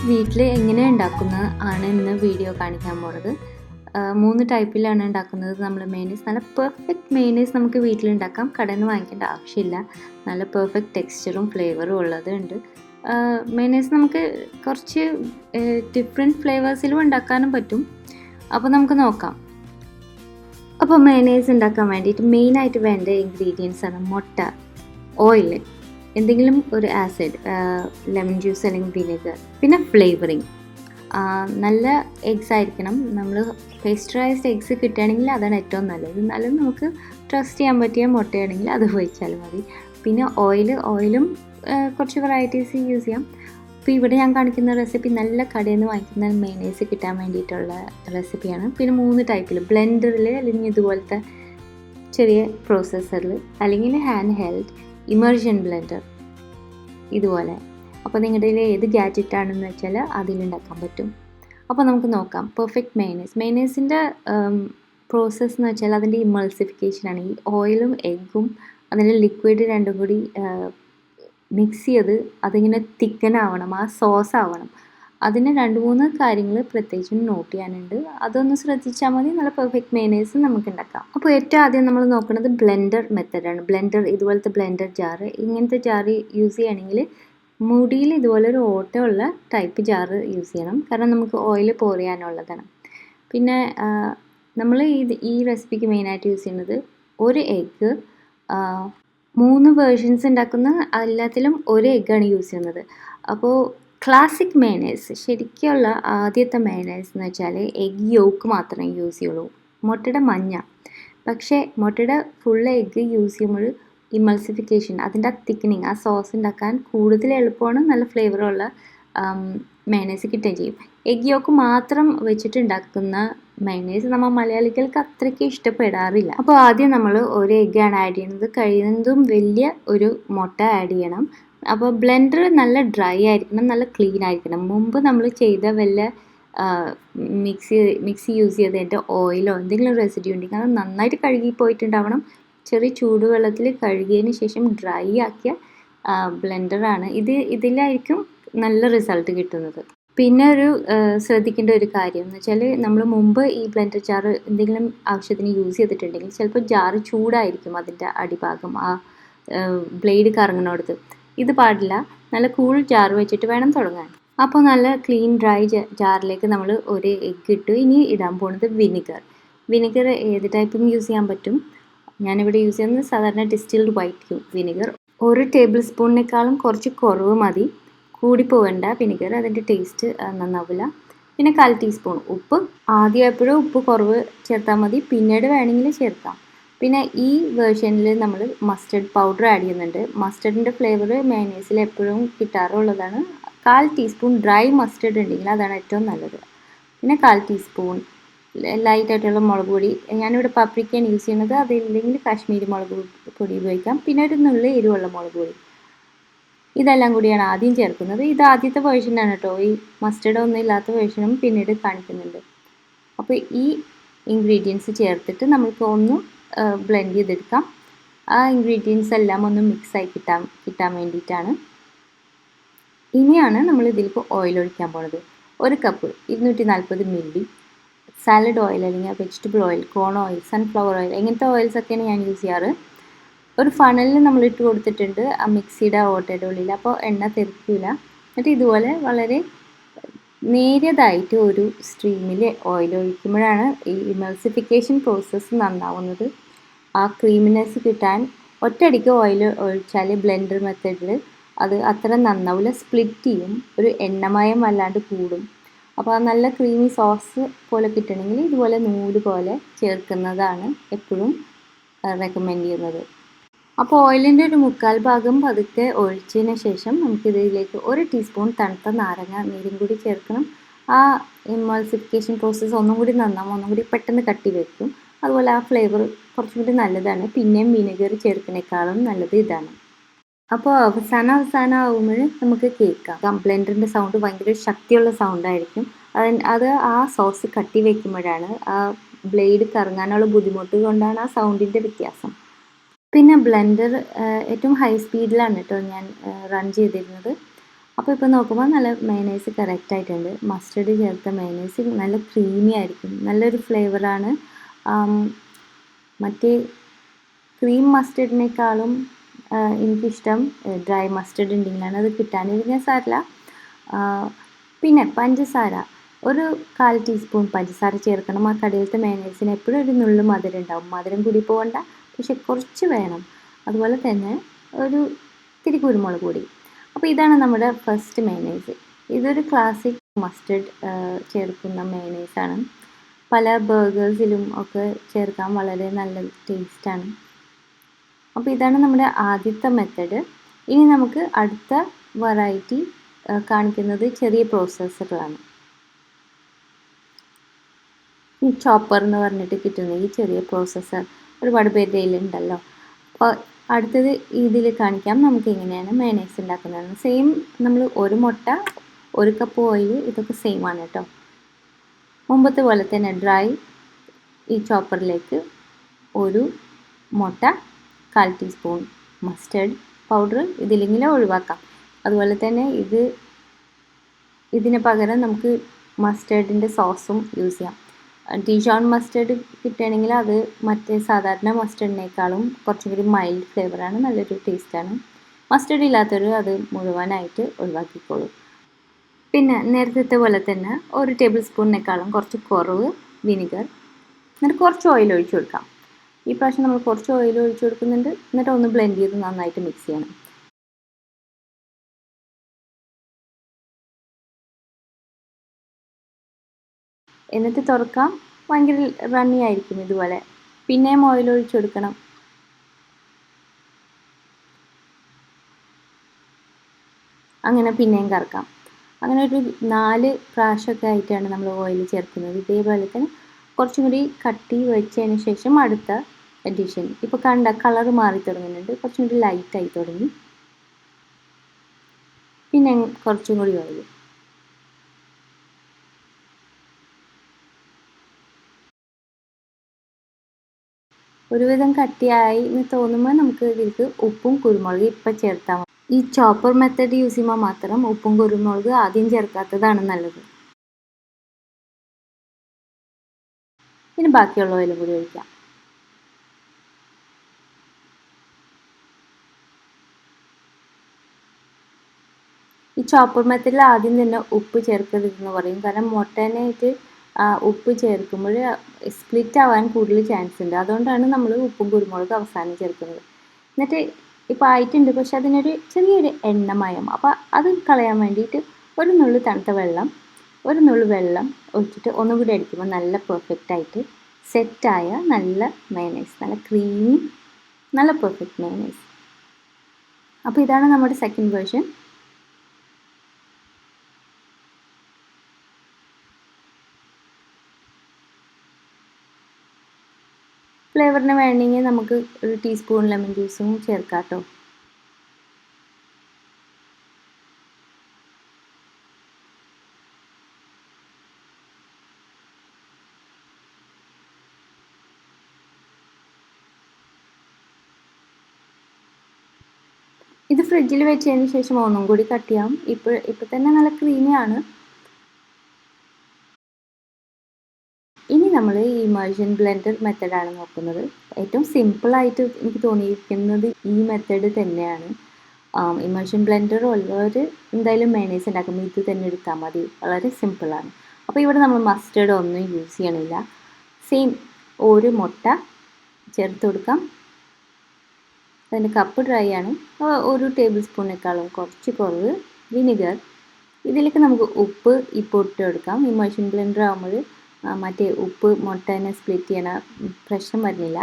വീട്ടിൽ എങ്ങനെ ഉണ്ടാക്കുന്നത് ആണ് ഇന്ന് വീഡിയോ കാണിക്കാൻ പോകുന്നത്. 3 ടൈപ്പിലാണ് ഉണ്ടാക്കുന്നത് നമ്മൾ മയോണൈസ്. നല്ല പെർഫെക്റ്റ് മയോണൈസ് നമുക്ക് വീട്ടിലുണ്ടാക്കാം, കടയിൽ നിന്ന് വാങ്ങിക്കേണ്ട ആവശ്യമില്ല. നല്ല പെർഫെക്റ്റ് ടെക്സ്ചറും ഫ്ലേവറും ഉള്ളതുണ്ട്. മയോണൈസ് നമുക്ക് കുറച്ച് ഡിഫറെൻറ്റ് ഫ്ലേവേഴ്സിലും ഉണ്ടാക്കാനും പറ്റും. അപ്പോൾ നമുക്ക് നോക്കാം. അപ്പോൾ മയോണൈസ് ഉണ്ടാക്കാൻ വേണ്ടിയിട്ട് മെയിനായിട്ട് വേണ്ട ഇൻഗ്രീഡിയൻസ് ആണ് മുട്ട, ഓയിൽ, എന്തെങ്കിലും ഒരു ആസിഡ്, ലെമൺ ജ്യൂസ് അല്ലെങ്കിൽ വിനെഗർ, പിന്നെ ഫ്ലേവറിങ്. നല്ല എഗ്സ് ആയിരിക്കണം. നമ്മൾ പേസ്ചറൈസ്ഡ് എഗ്സ് കിട്ടുകയാണെങ്കിൽ അതാണ് ഏറ്റവും നല്ലത്. എന്നാലും നമുക്ക് ട്രസ്റ്റ് ചെയ്യാൻ പറ്റിയ മുട്ടയാണെങ്കിൽ അത് ഉപയോഗിച്ചാലും മതി. പിന്നെ ഓയിലും കുറച്ച് വെറൈറ്റീസ് യൂസ് ചെയ്യാം. അപ്പോൾ ഇവിടെ ഞാൻ കാണിക്കുന്ന റെസിപ്പി നല്ല കടയിൽ നിന്ന് വാങ്ങിക്കുന്ന മയോണൈസ് കിട്ടാൻ വേണ്ടിയിട്ടുള്ള റെസിപ്പിയാണ്. പിന്നെ 3 ടൈപ്പിൽ, ബ്ലെൻഡറിൽ അല്ലെങ്കിൽ ഇതുപോലത്തെ ചെറിയ പ്രോസസ്സറിൽ, അല്ലെങ്കിൽ ഹാൻഡ് ഹെൽഡ് ഇമർഷൻ ബ്ലെൻഡർ ഇതുപോലെ. അപ്പോൾ നിങ്ങളുടെ ഏത് ഗാഡ്ജറ്റ് ആണെന്ന് വെച്ചാൽ അതിലുണ്ടാക്കാൻ പറ്റും. അപ്പോൾ നമുക്ക് നോക്കാം. പെർഫെക്റ്റ് മയോണൈസിൻ്റെ പ്രോസസ്സ് എന്ന് വെച്ചാൽ അതിൻ്റെ ഇമൾസിഫിക്കേഷനാണ്. ഈ ഓയിലും എഗ്ഗും അതിൻ്റെ ലിക്വിഡ് രണ്ടും കൂടി മിക്സ് ചെയ്ത് അതിങ്ങനെ തിക്കനാവണം, ആ സോസ് ആവണം. അതിന് 2-3 കാര്യങ്ങൾ പ്രത്യേകിച്ചും നോട്ട് ചെയ്യാനുണ്ട്. അതൊന്ന് ശ്രദ്ധിച്ചാൽ മതി. നല്ല പെർഫെക്റ്റ് മയോണൈസ് നമുക്ക് ഉണ്ടാക്കാം. അപ്പോൾ ഏറ്റവും ആദ്യം നമ്മൾ നോക്കുന്നത് ബ്ലെൻഡർ മെത്തഡാണ്. ബ്ലെൻഡർ, ഇതുപോലത്തെ ബ്ലെൻഡർ ജാറ്, ഇങ്ങനത്തെ ജാറ് യൂസ് ചെയ്യുകയാണെങ്കിൽ മുടിയിൽ ഇതുപോലൊരു ഓട്ടമുള്ള ടൈപ്പ് ജാറ് യൂസ് ചെയ്യണം. കാരണം നമുക്ക് ഓയിൽ പോർ ചെയ്യാനുള്ളതാണ്. പിന്നെ നമ്മൾ ഈ റെസിപ്പിക്ക് മെയിനായിട്ട് യൂസ് ചെയ്യുന്നത് ഒരു എഗ്ഗ്, 3 വേർഷൻസ് ഉണ്ടാക്കുന്ന എല്ലാത്തിലും ഒരു എഗ്ഗാണ് യൂസ് ചെയ്യുന്നത്. അപ്പോൾ ക്ലാസിക് മയോണൈസ്, ശരിക്കുള്ള ആദ്യത്തെ മയോണൈസ് എന്ന് വെച്ചാൽ എഗ് യോക്ക് മാത്രമേ യൂസ് ചെയ്യുള്ളൂ, മുട്ടയുടെ മഞ്ഞ. പക്ഷേ മുട്ടയുടെ ഫുൾ എഗ്ഗ് യൂസ് ചെയ്യുമ്പോൾ ഇമൾസിഫിക്കേഷൻ, അതിൻ്റെ തിക്കനിങ്, ആ സോസ് ഉണ്ടാക്കാൻ കൂടുതൽ എളുപ്പമാണ്. നല്ല ഫ്ലേവറുള്ള മയോണൈസ് കിട്ടുകയും ചെയ്യും. എഗ് യോക്ക് മാത്രം വെച്ചിട്ടുണ്ടാക്കുന്ന മയോണൈസ് നമ്മൾ മലയാളികൾക്ക് അത്രയ്ക്ക് ഇഷ്ടപ്പെടാറില്ല. അപ്പോൾ ആദ്യം നമ്മൾ ഒരു എഗ്ഗാണ് ആഡ് ചെയ്യുന്നത്. കഴിയുന്നതും വലിയ ഒരു മുട്ട ആഡ് ചെയ്യണം. അപ്പോൾ ബ്ലെൻഡർ നല്ല ഡ്രൈ ആയിരിക്കണം, നല്ല ക്ലീൻ ആയിരിക്കണം. മുമ്പ് നമ്മൾ ചെയ്ത വല്ല മിക്സി യൂസ് ചെയ്തതിൻ്റെ ഓയിലോ എന്തെങ്കിലും റെസിഡ്യൂ ഉണ്ടെങ്കിൽ അത് നന്നായിട്ട് കഴുകി പോയിട്ടുണ്ടാവണം. ചെറിയ ചൂടുവെള്ളത്തിൽ കഴുകിയതിന് ശേഷം ഡ്രൈ ആക്കിയ ബ്ലെൻഡറാണ് ഇതിലായിരിക്കും നല്ല റിസൾട്ട് കിട്ടുന്നത്. പിന്നെ ശ്രദ്ധിക്കേണ്ട ഒരു കാര്യം എന്ന് വെച്ചാൽ, നമ്മൾ മുമ്പ് ഈ ബ്ലെൻഡർ ജാറ് എന്തെങ്കിലും ആവശ്യത്തിന് യൂസ് ചെയ്തിട്ടുണ്ടെങ്കിൽ ചിലപ്പോൾ ജാറ് ചൂടായിരിക്കും, അതിൻ്റെ അടിഭാഗം, ആ ബ്ലേഡ് കറങ്ങുന്നിടത്ത്. ഇത് പാടില്ല. നല്ല കൂൾ ജാർ വെച്ചിട്ട് വേണം തുടങ്ങാൻ. അപ്പോൾ നല്ല ക്ലീൻ ഡ്രൈ ജാറിലേക്ക് നമ്മൾ ഒരു എഗ്ഗ് ഇട്ടു. ഇനി ഇടാൻ പോകുന്നത് വിനെഗർ ഏത് ടൈപ്പും യൂസ് ചെയ്യാൻ പറ്റും. ഞാനിവിടെ യൂസ് ചെയ്യുന്നത് സാധാരണ ഡിസ്റ്റിൽഡ് വൈറ്റ് വിനെഗർ. 1 ടേബിൾ സ്പൂണിനേക്കാളും കുറച്ച് കുറവ് മതി. കൂടിപ്പോവേണ്ട വിനെഗർ, അതിൻ്റെ ടേസ്റ്റ് നന്നാവില്ല. പിന്നെ 1/4 ടീസ്പൂൺ ഉപ്പ്. ആദ്യം എപ്പോഴും ഉപ്പ് കുറവ് ചേർത്താൽ മതി, പിന്നീട് വേണമെങ്കിൽ ചേർക്കാം. പിന്നെ ഈ വേർഷനിൽ നമ്മൾ മസ്റ്റർഡ് പൗഡർ ആഡ് ചെയ്യുന്നുണ്ട്. മസ്റ്റർഡിൻ്റെ ഫ്ലേവർ മയോണൈസിൽ എപ്പോഴും കിട്ടാറുള്ളതാണ്. 1/4 ടീസ്പൂൺ ഡ്രൈ മസ്റ്റർഡ് ഉണ്ടെങ്കിൽ അതാണ് ഏറ്റവും നല്ലത്. പിന്നെ 1/4 ടീസ്പൂൺ ലൈറ്റായിട്ടുള്ള മുളക് പൊടി. ഞാനിവിടെ പപ്രിക്കയാണ് യൂസ് ചെയ്യുന്നത്, അതില്ലെങ്കിൽ കാശ്മീരി മുളക് പൊടി ഉപയോഗിക്കാം. പിന്നെ ഒരു നുള്ളി എരിവുള്ള മുളക് പൊടി. ഇതെല്ലാം കൂടിയാണ് ആദ്യം ചേർക്കുന്നത്. ഇത് ആദ്യത്തെ വേർഷനാണ് കേട്ടോ. ഈ മസ്റ്റർഡ് ഒന്നും ഇല്ലാത്ത വേർഷനും പിന്നീട് കാണിക്കുന്നുണ്ട്. അപ്പോൾ ഈ ഇൻഗ്രീഡിയൻസ് ചേർത്തിട്ട് നമുക്ക് ഒന്ന് ബ്ലെൻഡ് ചെയ്തെടുക്കാം. ആ ഇൻഗ്രീഡിയൻസ് എല്ലാം ഒന്ന് മിക്സായി കിട്ടാൻ വേണ്ടിയിട്ടാണ്. ഇനിയാണ് നമ്മൾ ഇതിലേക്ക് ഓയിൽ ഒഴിക്കാൻ പോണത്. 1 കപ്പ് 240 മില്ലി സാലഡ് ഓയിൽ, അല്ലെങ്കിൽ വെജിറ്റബിൾ ഓയിൽ, കോൺ ഓയിൽ, സൺഫ്ലവർ ഓയിൽ, ഇങ്ങനത്തെ ഓയിൽസൊക്കെയാണ് ഞാൻ യൂസ് ചെയ്യാറ്. ഒരു ഫണലിൽ നമ്മൾ ഇട്ട് കൊടുത്തിട്ടുണ്ട് ആ മിക്സിയുടെ ഓട്ടയുടെ ഉള്ളിൽ. അപ്പോൾ എണ്ണ തെറിക്കില്ല. എന്നിട്ട് ഇതുപോലെ വളരെ നേരിയതായിട്ട് ഒരു സ്ട്രീമിൽ ഓയിൽ ഒഴിക്കുമ്പോഴാണ് ഈ ഇമൾസിഫിക്കേഷൻ പ്രോസസ്സ് നന്നാവുന്നത്. ആ ക്രീമിനെസ് കിട്ടാൻ ഒറ്റയടിക്ക് ഓയിൽ ഒഴിച്ചാൽ ബ്ലെൻഡർ മെത്തേഡിൽ അത് അത്ര നന്നാവില്ല, സ്പ്ലിറ്റ് ചെയ്യും, ഒരു എണ്ണമയം വല്ലാണ്ട് കൂടും. അപ്പോൾ ആ നല്ല ക്രീമി സോസ് പോലെ കിട്ടണമെങ്കിൽ ഇതുപോലെ നൂല് പോലെ ചേർക്കുന്നതാണ് എപ്പോഴും റെക്കമെൻഡ് ചെയ്യുന്നത്. അപ്പോൾ ഓയിലിൻ്റെ ഒരു 1/4 ഭാഗം പതുക്കെ ഒഴിച്ചതിന് ശേഷം നമുക്കിതിലേക്ക് 1 ടീസ്പൂൺ തണുത്ത നാരങ്ങ നീരും കൂടി ചേർക്കണം. ആ ഇമൾസിഫിക്കേഷൻ പ്രോസസ്സ് ഒന്നും കൂടി നന്നാവും, ഒന്നും കൂടി പെട്ടെന്ന് കട്ടി വയ്ക്കും. അതുപോലെ ആ ഫ്ലേവർ കുറച്ചും കൂടി നല്ലതാണ്. പിന്നെയും വിനെഗർ ചേർക്കുന്നതിനേക്കാളും നല്ലത് ഇതാണ്. അപ്പോൾ അവസാനം ആകുമ്പോൾ നമുക്ക് കേൾക്കാം ബ്ലെൻഡറിൻ്റെ സൗണ്ട് ഭയങ്കര ശക്തിയുള്ള സൗണ്ടായിരിക്കും. അത് ആ സോസ് കട്ടി വയ്ക്കുമ്പോഴാണ്, ആ ബ്ലേഡ് കറങ്ങാനുള്ള ബുദ്ധിമുട്ട് കൊണ്ടാണ് ആ സൗണ്ടിൻ്റെ വ്യത്യാസം. പിന്നെ ബ്ലെൻഡർ ഏറ്റവും ഹൈ സ്പീഡിലാണ് കേട്ടോ ഞാൻ റൺ ചെയ്തിരുന്നത്. അപ്പോൾ ഇപ്പോൾ നോക്കുമ്പോൾ നല്ല മയോണൈസ് കറക്റ്റ് ആയിട്ടുണ്ട്. മസ്റ്റർഡ് ചേർത്ത മയോണൈസ് നല്ല ക്രീമി ആയിരിക്കും, നല്ലൊരു ഫ്ലേവറാണ്. മറ്റേ ക്രീം മസ്റ്റർഡിനേക്കാളും എനിക്കിഷ്ടം ഡ്രൈ മസ്റ്റർഡ് ഉണ്ടെങ്കിലാണ്. അത് കിട്ടാനില്ലെങ്കിൽ സാരമില്ല. പിന്നെ പഞ്ചസാര ഒരു 1/4 ടീസ്പൂൺ പഞ്ചസാര ചേർക്കണം. ആ കടയിലത്തെ മയോണൈസിന് എപ്പോഴും ഒരു നുള്ളു മധുരം ഉണ്ടാവും. മധുരം കൂടി പോകണ്ട, പക്ഷെ കുറച്ച് വേണം. അതുപോലെ തന്നെ ഒരു ഇത്തിരി കുരുമുളക് പൊടി. അപ്പോൾ ഇതാണ് നമ്മുടെ ഫസ്റ്റ് മയോണൈസ്. ഇതൊരു ക്ലാസിക് മസ്റ്റർഡ് ചേർക്കുന്ന മയോണൈസാണ്. പല ബർഗേഴ്സിലും ഒക്കെ ചേർക്കാൻ വളരെ നല്ല ടേസ്റ്റാണ്. അപ്പോൾ ഇതാണ് നമ്മുടെ ആദ്യത്തെ മെത്തേഡ്. ഇനി നമുക്ക് അടുത്ത വെറൈറ്റി കാണിക്കുന്നത് ചെറിയ പ്രോസസ്സറുകളാണ്. ഈ ചോപ്പർ എന്ന് പറഞ്ഞിട്ട് കിട്ടുന്ന ഈ ചെറിയ പ്രോസസ്സർ ഒരുപാട് പേരുടെ കയ്യിലുണ്ടല്ലോ. അപ്പോൾ അടുത്തത് ഇതിൽ കാണിക്കാം നമുക്ക് എങ്ങനെയാണ് മയോണൈസ് ഉണ്ടാക്കുന്നതെന്ന്. സെയിം നമ്മൾ ഒരു മുട്ട, 1 കപ്പ് ഓയിൽ, ഇതൊക്കെ സെയിം ആണ് കേട്ടോ. മുമ്പത്തെ പോലെ തന്നെ ഡ്രൈ ഈ ചോപ്പറിലേക്ക് ഒരു മുട്ട, 1/4 ടീസ്പൂൺ മസ്റ്റർഡ് പൗഡർ, ഇതിലെങ്കിലും ഒഴിവാക്കാം. അതുപോലെ തന്നെ ഇതിന് പകരം നമുക്ക് മസ്റ്റർഡിൻ്റെ സോസും യൂസ് ചെയ്യാം. ഡിജോൺ മസ്റ്റർഡ് കിട്ടുകയാണെങ്കിൽ അത് മറ്റേ സാധാരണ മസ്റ്റർഡിനേക്കാളും കുറച്ചും കൂടി മൈൽഡ് ഫ്ലേവറാണ്, നല്ലൊരു ടേസ്റ്റാണ്. മസ്റ്റർഡ് ഇല്ലാത്തവർ അത് മുഴുവനായിട്ട് ഒഴിവാക്കിക്കോളൂ. പിന്നെ നേരത്തെ പോലെ തന്നെ 1 ടേബിൾ സ്പൂണിനേക്കാളും കുറച്ച് കുറവ് വിനിഗർ, എന്നിട്ട് കുറച്ച് ഓയിൽ ഒഴിച്ചു കൊടുക്കാം. ഈ പ്രാവശ്യം നമ്മൾ കുറച്ച് ഓയിൽ ഒഴിച്ചു കൊടുക്കുന്നുണ്ട്. എന്നിട്ട് ഒന്ന് ബ്ലെൻഡ് ചെയ്ത് നന്നായിട്ട് മിക്സ് ചെയ്യണം. എന്നിട്ട് തുറക്കാം. ഭയങ്കര റണ്ണി ആയിരിക്കും ഇതുപോലെ. പിന്നെയും ഓയിൽ ഒഴിച്ചു കൊടുക്കണം. അങ്ങനെ പിന്നെയും കറക്കാം. അങ്ങനെ ഒരു 4 പ്രാവശ്യമൊക്കെ ആയിട്ടാണ് നമ്മൾ ഓയിൽ ചേർക്കുന്നത്. ഇതേപോലെ തന്നെ കുറച്ചും കൂടി കട്ടി വെച്ചതിന് ശേഷം അടുത്ത അഡീഷൻ. ഇപ്പോൾ കണ്ട കളർ മാറി തുടങ്ങുന്നുണ്ട്, കുറച്ചും കൂടി ലൈറ്റായി തുടങ്ങി. പിന്നെ കുറച്ചും കൂടി ഓയിൽ. ഒരുവിധം കട്ടിയായി എന്ന് തോന്നുമ്പോൾ നമുക്ക് ഇതിലേക്ക് ഉപ്പും കുരുമുളക് ഇപ്പം ചേർത്താൽ മതി. ഈ ചോപ്പർ മെത്തേഡ് യൂസ് ചെയ്യുമ്പോൾ മാത്രം ഉപ്പും കുരുമുളക് ആദ്യം ചേർക്കാത്തതാണ് നല്ലത്. ഇനി ബാക്കിയുള്ള ഓയിലും കൂടി ഒഴിക്കാം. ഈ ചോപ്പർ മെത്തേഡിൽ ആദ്യം തന്നെ ഉപ്പ് ചേർക്കരുതെന്ന് പറയും. കാരണം മുട്ടേനായിട്ട് ഉപ്പ് ചേർക്കുമ്പോൾ സ്പ്ലിറ്റ് ആവാൻ കൂടുതൽ ചാൻസ് ഉണ്ട്. അതുകൊണ്ടാണ് നമ്മൾ ഉപ്പും കുരുമുളകും അവസാനം ചേർക്കുന്നത്. എന്നിട്ട് ഇപ്പോൾ ആയിട്ടുണ്ട്, പക്ഷെ അതിനൊരു ചെറിയൊരു എണ്ണമയം. അപ്പോൾ അത് കളയാൻ വേണ്ടിയിട്ട് ഒരു നുള്ളു തണുത്ത വെള്ളം, ഒരു നുള്ളു വെള്ളം ഒഴിച്ചിട്ട് ഒന്നും കൂടി അടിക്കുമ്പോൾ നല്ല പെർഫെക്റ്റായിട്ട് സെറ്റായ നല്ല മയോണൈസ്, നല്ല ക്രീമി, നല്ല പെർഫെക്റ്റ് മയോണൈസ്. അപ്പോൾ ഇതാണ് നമ്മുടെ സെക്കൻഡ് വേർഷൻ. ഫ്ലേവറിന് വേണമെങ്കിൽ നമുക്ക് 1 ടീസ്പൂൺ ലെമൺ ജ്യൂസും ചേർക്കാം കേട്ടോ. ഇത് ഫ്രിഡ്ജിൽ വെച്ചതിന് ശേഷം ഒന്നും കൂടി കട്ട് ചെയ്യാം. ഇപ്പോൾ തന്നെ നല്ല ക്രീമിയാണ്. ഇനി നമ്മൾ ഈ ഇമേഴ്ഷൻ ബ്ലെൻഡർ മെത്തഡാണ് നോക്കുന്നത്. ഏറ്റവും സിമ്പിളായിട്ട് എനിക്ക് തോന്നിയിരിക്കുന്നത് ഈ മെത്തേഡ് തന്നെയാണ്. ഇമേഴ്ഷൻ ബ്ലെൻഡർ ഉള്ളവർ എന്തായാലും മയോണൈസ് ഉണ്ടാക്കുമ്പോൾ ഇത് തന്നെ എടുത്താൽ മതി, വളരെ സിമ്പിളാണ്. അപ്പോൾ ഇവിടെ നമ്മൾ മസ്റ്റേർഡ് ഒന്നും യൂസ് ചെയ്യണില്ല. സെയിം ഒരു മുട്ട ചേർത്ത് കൊടുക്കാം. അതിൻ്റെ കപ്പ് ഡ്രൈ ആണ്. 1 ടേബിൾ സ്പൂണിനേക്കാളും കുറച്ച് കുറവ് വിനിഗർ. ഇതിലേക്ക് നമുക്ക് ഉപ്പ് ഇപ്പോൾ ഇട്ട് കൊടുക്കാം. ഇമേഴ്ഷൻ ബ്ലെൻഡർ ആകുമ്പോൾ മറ്റേ ഉപ്പ് മുട്ടേനെ സ്പ്ലിറ്റ് ചെയ്യണ പ്രശ്നം വരുന്നില്ല.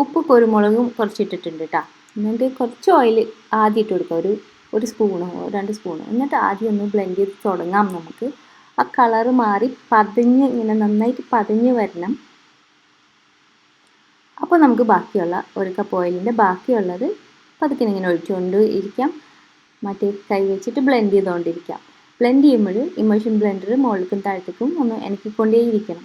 ഉപ്പ് കുരുമുളകും കുറച്ച് ഇട്ടിട്ടുണ്ട് കേട്ടോ. എന്നിട്ട് കുറച്ച് ഓയിൽ ആദ്യം ഇട്ട് കൊടുക്കുക, ഒരു സ്പൂണോ 2 സ്പൂണോ. എന്നിട്ട് ആദ്യം ഒന്ന് ബ്ലെൻഡ് ചെയ്ത് തുടങ്ങാം. നമുക്ക് ആ കളറ് മാറി പതഞ്ഞ് ഇങ്ങനെ നന്നായിട്ട് പതഞ്ഞ് വരണം. അപ്പോൾ നമുക്ക് ബാക്കിയുള്ള 1 കപ്പ് ഓയിലിൻ്റെ ബാക്കിയുള്ളത് പതുക്കെ ഇങ്ങനെ ഒഴിച്ചുകൊണ്ട് ഇരിക്കാം. മറ്റേ കൈ വെച്ചിട്ട് ബ്ലെൻഡ് ചെയ്തുകൊണ്ടിരിക്കാം. ബ്ലെൻഡ് ചെയ്യുമ്പോൾ ഇമേഴ്ഷൻ ബ്ലെൻഡർ മുകളിലേക്കും താഴത്തേക്കും ഒന്ന് ഇണക്കിക്കൊണ്ടേയിരിക്കണം.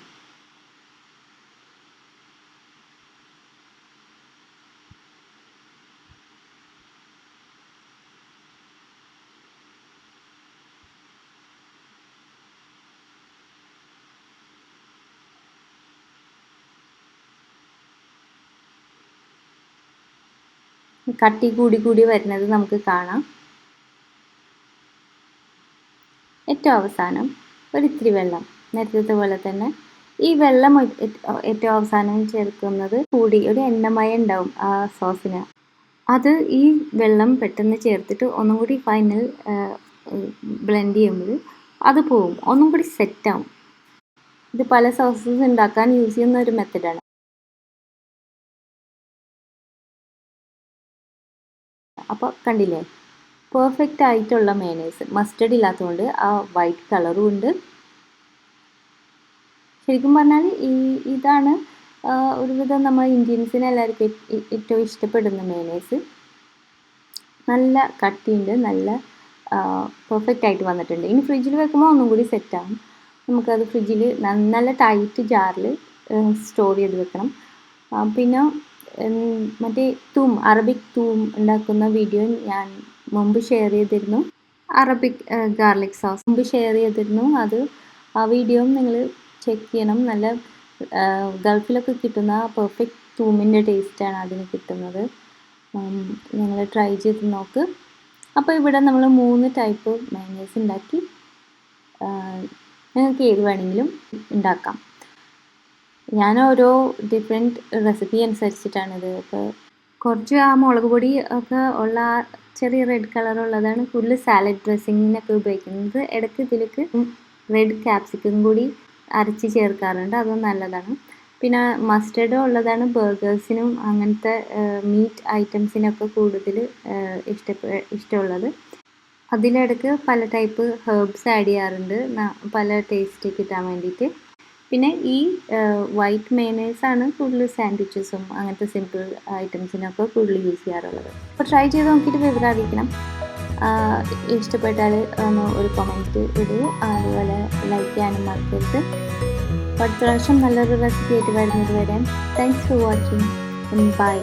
കട്ടി കൂടി വരുന്നത് നമുക്ക് കാണാം. ഏറ്റവും അവസാനം ഒരിത്തിരി വെള്ളം, നേരത്തെ പോലെ തന്നെ ഈ വെള്ളം ഏറ്റവും അവസാനം ചേർക്കുന്നത് കൂടി ഒരു എണ്ണമയം ഉണ്ടാവും ആ സോസിന്. അത് ഈ വെള്ളം പെട്ടെന്ന് ചേർത്തിട്ട് ഒന്നും കൂടി ഫൈനൽ ബ്ലെൻഡ് ചെയ്യുമ്പോൾ അത് പോവും, ഒന്നും കൂടി സെറ്റാവും. ഇത് പല സോസസ് ഉണ്ടാക്കാൻ യൂസ് ചെയ്യുന്ന ഒരു മെത്തഡാണ്. അപ്പോൾ കണ്ടില്ലേ, പെർഫെക്റ്റ് ആയിട്ടുള്ള മയോണൈസ്. മസ്റ്റർഡ് ഇല്ലാത്തതുകൊണ്ട് ആ വൈറ്റ് കളറും ഉണ്ട്. ശരിക്കും പറഞ്ഞാൽ ഇതാണ് ഒരുവിധം നമ്മൾ ഇന്ത്യൻസിന് എല്ലാവർക്കും ഏറ്റവും ഇഷ്ടപ്പെടുന്ന മയോണൈസ്. നല്ല കട്ടിയുണ്ട്, നല്ല പെർഫെക്റ്റ് ആയിട്ട് വന്നിട്ടുണ്ട്. ഇനി ഫ്രിഡ്ജിൽ വെക്കുമ്പോൾ ഒന്നും കൂടി സെറ്റാകും. നമുക്കത് ഫ്രിഡ്ജിൽ നല്ല ടൈറ്റ് ജാറിൽ സ്റ്റോർ ചെയ്ത് വെക്കണം. പിന്നെ മറ്റേ അറബിക് തൂം ഉണ്ടാക്കുന്ന വീഡിയോ ഞാൻ മുമ്പ് ഷെയർ ചെയ്തിരുന്നു. അറബിക് ഗാർലിക് സോസ് മുമ്പ് ഷെയർ ചെയ്തിരുന്നു. ആ വീഡിയോയും നിങ്ങൾ ചെക്ക് ചെയ്യണം. നല്ല ഗൾഫിലൊക്കെ കിട്ടുന്ന പെർഫെക്റ്റ് തൂമിൻ്റെ ടേസ്റ്റാണ് അതിന് കിട്ടുന്നത്. നിങ്ങൾ ട്രൈ ചെയ്ത് നോക്ക്. അപ്പോൾ ഇവിടെ നമ്മൾ 3 ടൈപ്പ് മയോണൈസ് ഉണ്ടാക്കി. നിങ്ങൾക്ക് ഏത് വേണമെങ്കിലും ഉണ്ടാക്കാം. ഞാൻ ഓരോ ഡിഫറെൻറ്റ് റെസിപ്പി അനുസരിച്ചിട്ടാണിത്. ഇപ്പോൾ കുറച്ച് ആ മുളക് പൊടി ഒക്കെ ഉള്ള ചെറിയ റെഡ് കളറുള്ളതാണ് കൂടുതൽ സാലഡ് ഡ്രസ്സിങ്ങിനൊക്കെ ഉപയോഗിക്കുന്നത്. ഇടയ്ക്ക് ഇതിലേക്ക് റെഡ് ക്യാപ്സിക്കം കൂടി അരച്ച് ചേർക്കാറുണ്ട്, അതും നല്ലതാണ്. പിന്നെ മസ്റ്റർഡ് ഉള്ളതാണ് ബർഗേഴ്സിനും അങ്ങനത്തെ മീറ്റ് ഐറ്റംസിനൊക്കെ കൂടുതൽ ഇഷ്ടമുള്ളത്. അതിലിടയ്ക്ക് പല ടൈപ്പ് ഹെർബ്സ് ആഡ് ചെയ്യാറുണ്ട് പല ടേസ്റ്റ് കിട്ടാൻ വേണ്ടിയിട്ട്. പിന്നെ ഈ വൈറ്റ് മയോണൈസാണ് കൂടുതൽ സാൻഡ്വിച്ചസും അങ്ങനത്തെ സിമ്പിൾ ഐറ്റംസിനൊക്കെ കൂടുതൽ യൂസ് ചെയ്യാറുള്ളത്. അപ്പോൾ ട്രൈ ചെയ്ത് നോക്കിയിട്ട് വിവരം അറിയിക്കണം. ഇഷ്ടപ്പെട്ടാൽ ഒന്ന് ഒരു കമൻറ്റ് ഇടൂ. അതുപോലെ ലൈക്ക് ചെയ്യാനും മറക്കരുത്. അടുത്ത പ്രാവശ്യം നല്ലൊരു റെസിപ്പി ആയിട്ട് വരുന്നത് വരെ താങ്ക്സ് ഫോർ വാച്ചിങ്. ബൈ.